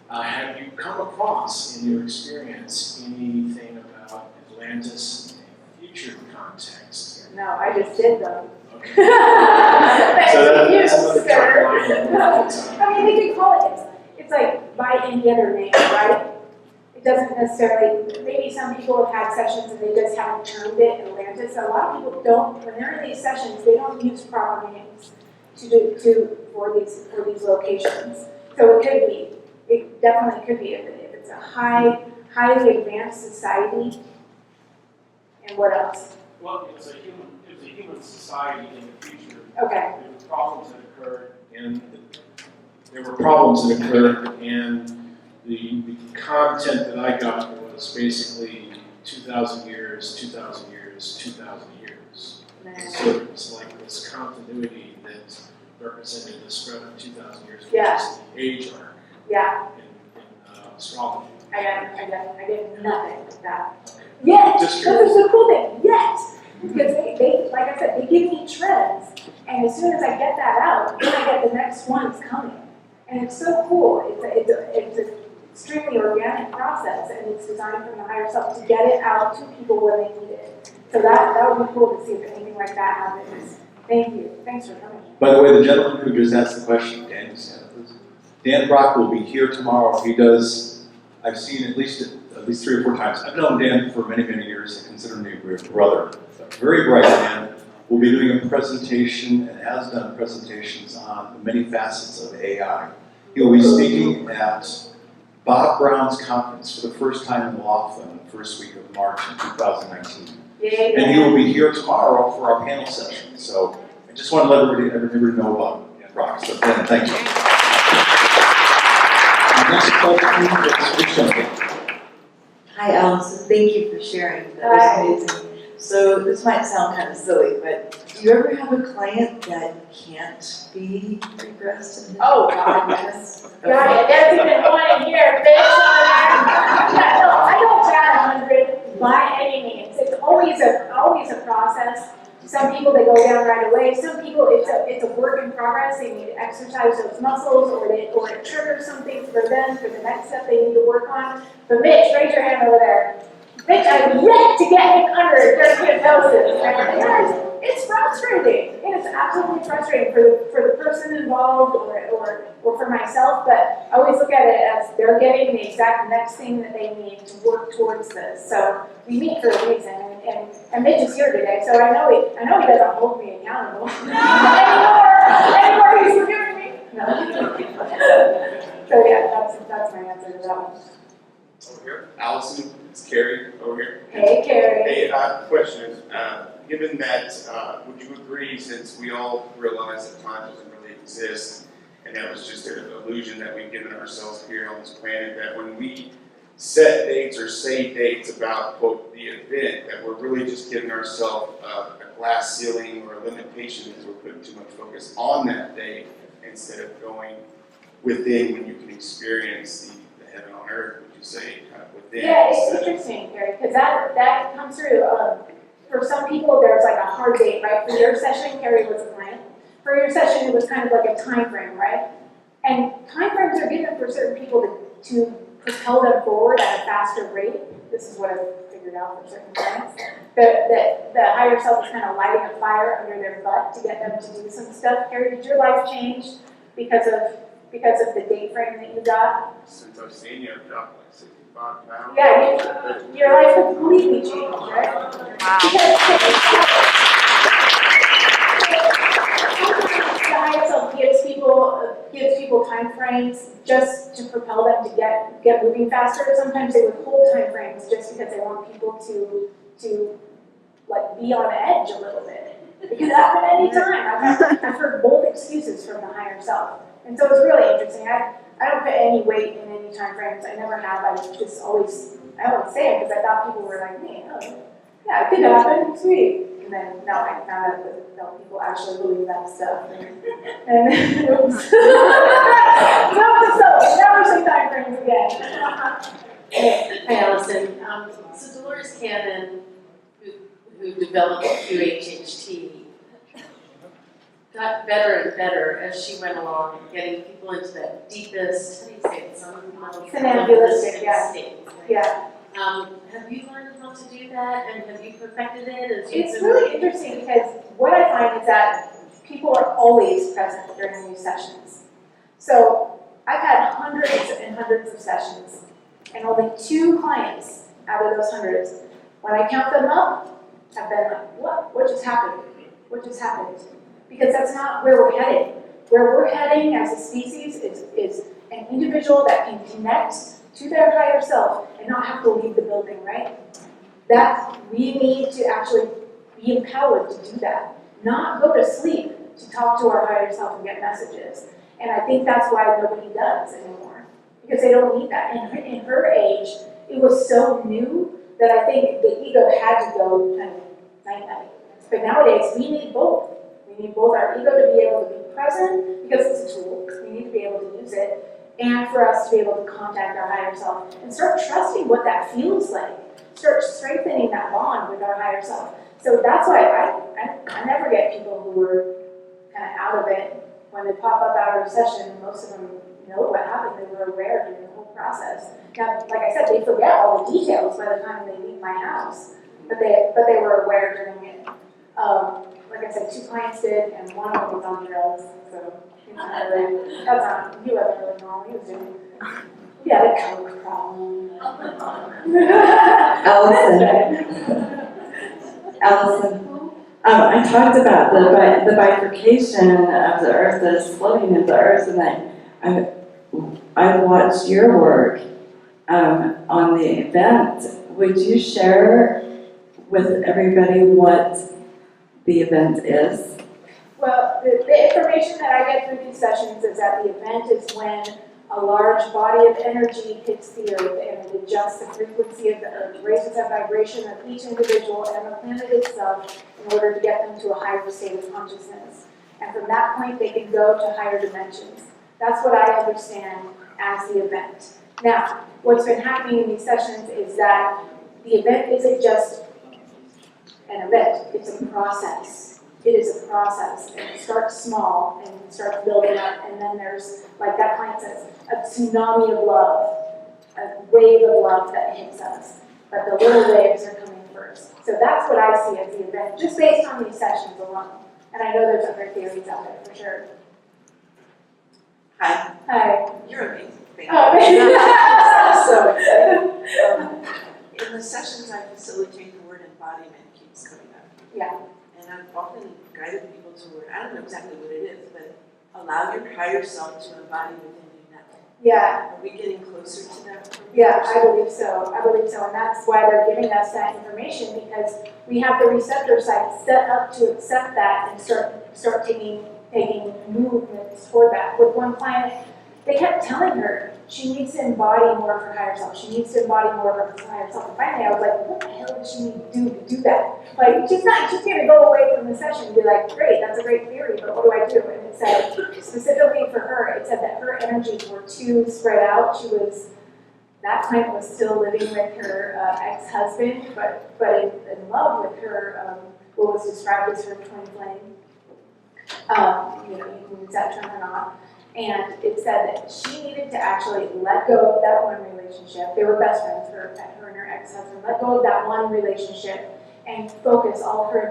Have you come across, in your experience, anything about Atlantis in a future context? No, I just did them. Okay. Thanks So to you, that's another sir. line. I mean, they can call it, it's like by any other name, right? It doesn't necessarily, maybe some people have had sessions and they just haven't termed it Atlantis. A lot of people don't, when they're in these sessions, they don't use proper names for these locations. So it could be, it definitely could be if it's a highly advanced society. And what else? Well, it was a human society in the future. Okay. There were problems that occurred, and the content that I got was basically 2,000 years, 2,000 years, 2,000 years. So it was like this continuity that represented the spread of 2,000 years, which is the age arc in astrology. I get nothing like that. Yet, Just this is the cool thing, yet. Because they, like I said, they give me trends, and as soon as I get that out, then I get the next one's coming. And it's so cool. It's an extremely organic process, and it's designed from the higher self to get it out to people where they need it. So that would be cool to see if anything like that happens. Thank you. Thanks for coming. By the way, the gentleman who just asked the question, Dan Brock will be here tomorrow. He does, I've seen at least 3 or 4 times. I've known Dan for many, many years. I consider him a brother. Very bright man. Will be doing a presentation and has done presentations on the many facets of AI. He will be speaking at Bob Brown's conference for the first time in Laughlin the first week of March in 2019. Yay. And he will be here tomorrow for our panel session. So I just want to let everybody know about Dan Brock. So Dan, thank you. Next question is Michelle. Hi, Allison. Thank you for sharing. That was amazing. So this might sound kind of silly, but do you ever have a client that can't be regressed? Oh, God, yes. God, there's even one in here, bitch. I don't chat 100 by any means. It's always a process. Some people, they go down right away. Some people, it's a work in progress. They need to exercise those muscles, or it triggers something for them for the next step they need to work on. But Mitch, raise your hand over there. Mitch, I'm yet to get him under hypnosis. It's frustrating. It is absolutely frustrating for the person involved or for myself, but I always look at it as they're getting the exact next thing that they need to work towards this. So we meet for a reason, and Mitch is here today, so I know he doesn't hold me accountable anymore. He's forgiving me. No. So yeah, that's my answer to that one. Over here. Allison, it's Carrie over here. Hey, Carrie. Hey, question is, given that, would you agree, since we all realize that time doesn't really exist, and that was just an illusion that we've given ourselves here on this planet, that when we set dates or say dates about, quote, the event, that we're really just giving ourselves a glass ceiling or a limitation because we're putting too much focus on that date instead of going within when you can experience the heaven on earth, would you say, kind of within? Yeah, it's interesting, Gary, because that comes through. For some people, there's like a hard date, right? For your session, Carrie was a client. For your session, it was kind of like a time frame, right? And time frames are given for certain people to propel them forward at a faster rate. This is what I've figured out for certain clients. The higher self is kind of lighting a fire under their butt to get them to do some stuff. Carrie, did your life change because of the date frame that you got? Since I've seen you, I've dropped like 65 pounds. Yeah, your life completely changed, right? Wow. The higher self gives people time frames just to propel them to get moving faster. Sometimes they withhold time frames just because they want people to like be on edge a little bit. It can happen any time. I've heard both excuses from the higher self. And so it's really interesting. I don't put any weight in any time frames. I never have. I always say it because I thought people were like me. Oh, yeah, it could happen. Sweet. And then now I found out that people actually believe that stuff. And oops. So never say time frames again. Hi, Allison. So Dolores Cannon, who developed QHHT, got better and better as she went along, getting people into that deepest, how do you say it, Somnambulistic, yeah. state. Right? Yeah. Have you learned how to do that, and have you perfected it? It's really interesting because what I find is that people are always present during these sessions. So I've had hundreds and hundreds of sessions, and only 2 clients out of those hundreds, when I count them up, have been like, what just happened? What just happened? Because that's not where we're heading. Where we're heading as a species is an individual that can connect to their higher self and not have to leave the building, right? That we need to actually be empowered to do that. Not go to sleep to talk to our higher self and get messages. And I think that's why nobody does anymore. Because they don't need that. In her age, it was so new that I think the ego had to go kind of night-night. But nowadays, we need both. We need both our ego to be able to be present, because it's a tool. We need to be able to use it. And for us to be able to contact our higher self and start trusting what that feels like. Start strengthening that bond with our higher self. So that's why I never get people who are kind of out of it. When they pop up out of a session, most of them know what happened. They were aware during the whole process. Now, like I said, they forget all the details by the time they leave my house. But they were aware during it. Like I said, 2 clients did, and one of them was on drugs. So he wasn't really normal. He was doing. He had a coke problem. Allison, I talked about the bifurcation of the earth, the splitting of the earth, and I've watched your work on the event. Would you share with everybody what the event is? Well, the information that I get through these sessions is that the event is when a large body of energy hits the earth and it adjusts the frequency of the earth, raises the vibration of each individual and the planet itself in order to get them to a higher state of consciousness. And from that point, they can go to higher dimensions. That's what I understand as the event. Now, what's been happening in these sessions is that the event isn't just an event, it's a process. It is a process, and it starts small and it starts building up, and then there's, like that client says, a tsunami of love, a wave of love that hits us. But the little waves are coming first. So that's what I see as the event, just based on these sessions alone. And I know there's other theories out there for sure. Hi. Hi. You're amazing. Thank Oh, So, in the sessions I facilitate, the word embodiment keeps coming up. yeah. And I've often guided people toward, I don't know exactly what it is, but allow your higher self to embody within you now. Yeah, Are we getting closer to that? yeah, I believe so, and that's why they're giving us that information, because we have the receptor site set up to accept that and start taking movements toward that. With one client, they kept telling her she needs to embody more of her higher self, she needs to embody more of her higher self, and finally I was like, what the hell does she need to do that? Like, she's gonna go away from the session and be like, great, that's a great theory, but what do I do? And it said, specifically for her, it said that her energies were too spread out. That client was still living with her ex-husband, but in love with her, what was described as her twin flame. You can use that term or not. And it said that she needed to actually let go of that one relationship. They were best friends, her and her ex-husband. Let go of that one relationship and focus all her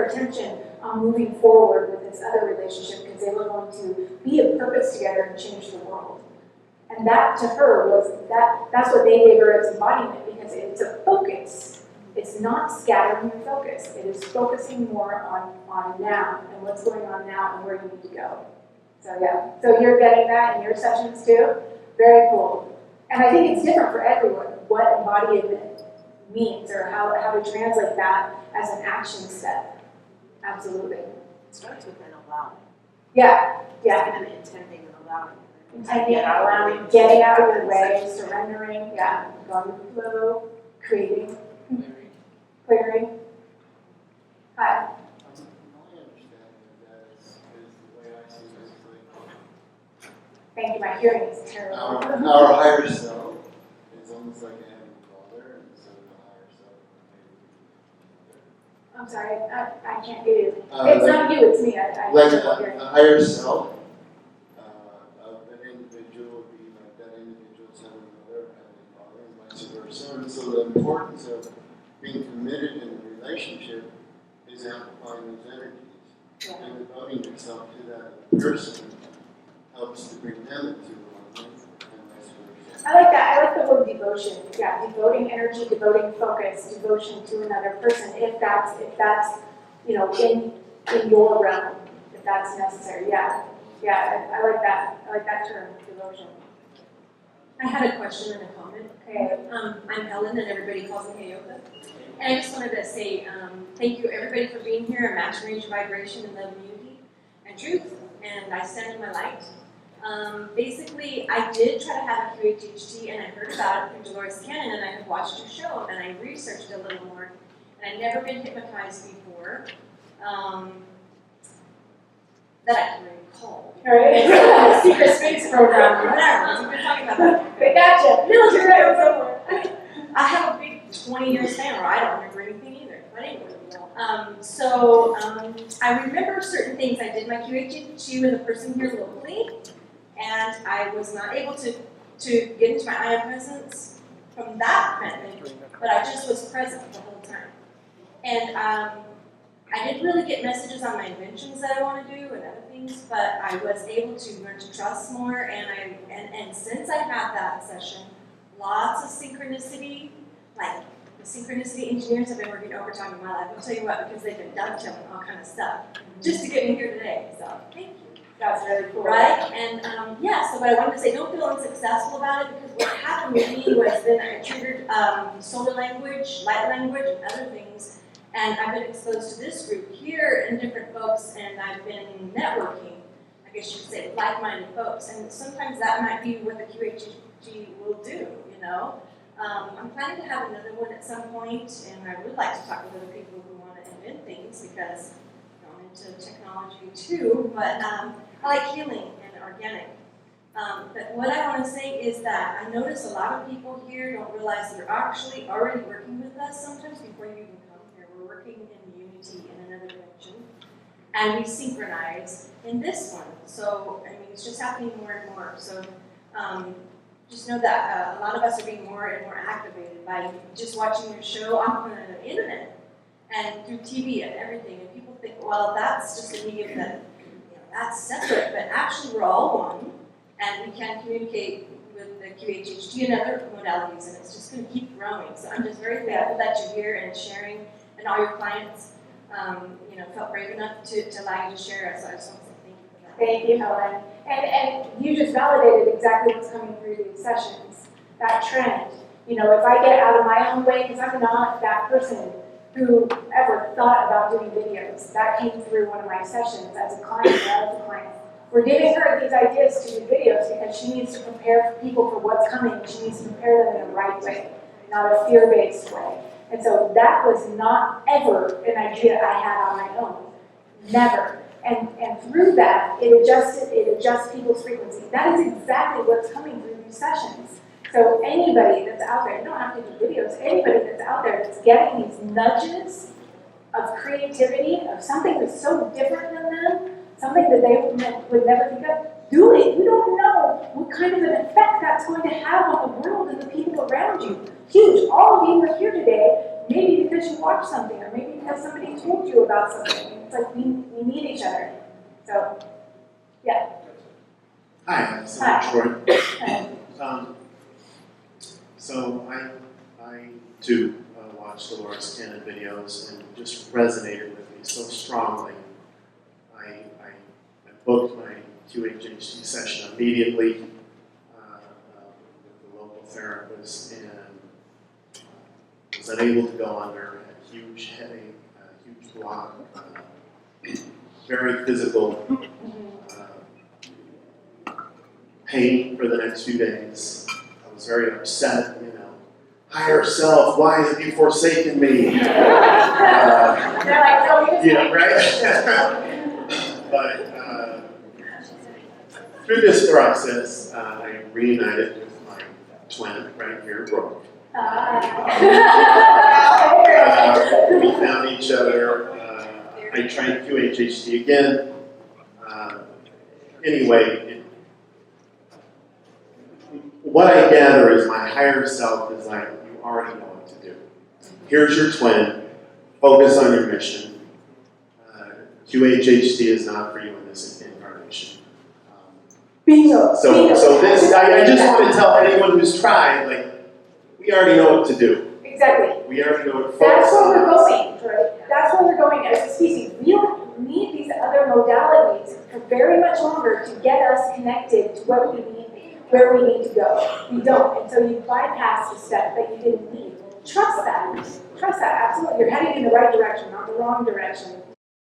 attention on moving forward with this other relationship, because they were going to be of purpose together and change the world. And that to her that's what they gave her as embodiment, because it's a focus. It's not scattering your focus. It is focusing more on now and what's going on now and where you need to go. So yeah, so you're getting that in your sessions too? Very cool. And I think it's different for everyone, what embodiment means or how to translate that as an action step. Absolutely. It starts with an allowing. Yeah. And intending and allowing. Intending, allowing, getting out of your way, surrendering, going with the flow, creating, clearing. Hi. My understanding of that is the way I see it is like Thank you, my hearing is terrible. our higher self is almost like a heavenly father, and so the higher self I'm sorry, I can't hear you. maybe. It's not you, it's me. I Like can't hear the you. higher self of an individual would be like that individual's heavenly mother, heavenly father, and vice versa. And so the importance of being committed in a relationship is amplifying those energies. And devoting yourself to that person helps to bring them into alignment and vice versa. I like that. I like the word devotion. Yeah, devoting energy, devoting focus, devotion to another person. If that's in your realm, if that's necessary. Yeah, I like that. I like that term, devotion. I had a question and a comment. Okay. I'm Ellen, and everybody calls me Hayoka. And I just wanted to say thank you, everybody, for being here. I'm matching range vibration and love, unity, and truth, and I stand in my light. Basically, I did try to have a QHHT, and I heard about it from Dolores Cannon, and I had watched your show, and I researched a little more, and I'd never been hypnotized before. That I can recall. All right. Secret space program, or whatever. We've been talking about that. They gotcha. Military You're somewhere. somewhere. I have a big 20-year span where I don't remember anything either. But anyway, I remember certain things. I did my QHHT with a person here locally, and I was not able to get into my I am presence from that method, but I just was present the whole time. And I didn't really get messages on my inventions that I want to do and other things, but I was able to learn to trust more, and since I had that session, lots of synchronicity, like the synchronicity engineers have been working overtime in my life. I'll tell you what, because they've been dovetailing all kind of stuff just to get me here today. So thank you. That's really cool. Right? And so what I wanted to say, don't feel unsuccessful about it, because what happened with me was then I triggered solar language, light language, and other things. And I've been exposed to this group here and different folks, and I've been networking, I guess you could say, like-minded folks. And sometimes that might be what the QHG will do, you know. I'm planning to have another one at some point, and I would like to talk with other people who want to invent things, because I'm into technology too, but I like healing and organic. But what I want to say is that I notice a lot of people here don't realize they're actually already working with us sometimes before you even come here. We're working in unity in another dimension, and we synchronize in this one. So, I mean, it's just happening more and more. So, just know that a lot of us are being more and more activated by just watching your show on the internet and through TV and everything. And people think, well, that's just a medium that, that's separate. But actually, we're all one, and we can communicate with the QHHT and other modalities, and it's just going to keep growing. So I'm just very thankful that you're here and sharing, and all your clients, felt brave enough to allow you to share it. So I just want to say thank you for that. Thank you, Helen. And you just validated exactly what's coming through these sessions, that trend. You know, if I get out of my own way, because I'm not that person who ever thought about doing videos. That came through one of my sessions as a client, as a client. We're giving her these ideas to do videos because she needs to prepare people for what's coming. She needs to prepare them in the right way, not a fear-based way. And so that was not ever an idea I had on my own. Never. And through that, it adjusts people's frequency. That is exactly what's coming through these sessions. So anybody that's out there, you don't have to do videos, anybody that's out there that's getting these nudges of creativity, of something that's so different than them, something that they would never think of, do it. You don't know what kind of an effect that's going to have on the world and the people around you. Huge. All of you are here today, maybe because you watched something, or maybe because somebody told you about something. It's like we need each other. So, yeah. Hi, Hi. Troy. Hi. So I too watched the Dolores Cannon videos and it just resonated with me so strongly. I booked my QHHT session immediately with the local therapist and was unable to go under, had a huge headache, a huge block, very physical pain for the next few days. I was very upset, you know. Higher self, why have you forsaken me? They're like, no, you Yeah, right? But through this process, I reunited with my twin right here, Brooke. We found each other. I tried QHHT again. Anyway, what I gather is my higher self is like, you already know what to do. Here's your twin. Focus on your mission. QHHT is not for you in this incarnation. Bingo. So this, I just want to tell anyone who's tried, like, we already know what to do. Exactly. We already know what to That's focus where we're on. going, right? That's where we're going as a species. We don't need these other modalities for very much longer to get us connected to what we need, where we need to go. We don't. And so you bypass the step that you didn't need. Trust that. Trust that, absolutely. You're heading in the right direction, not the wrong direction.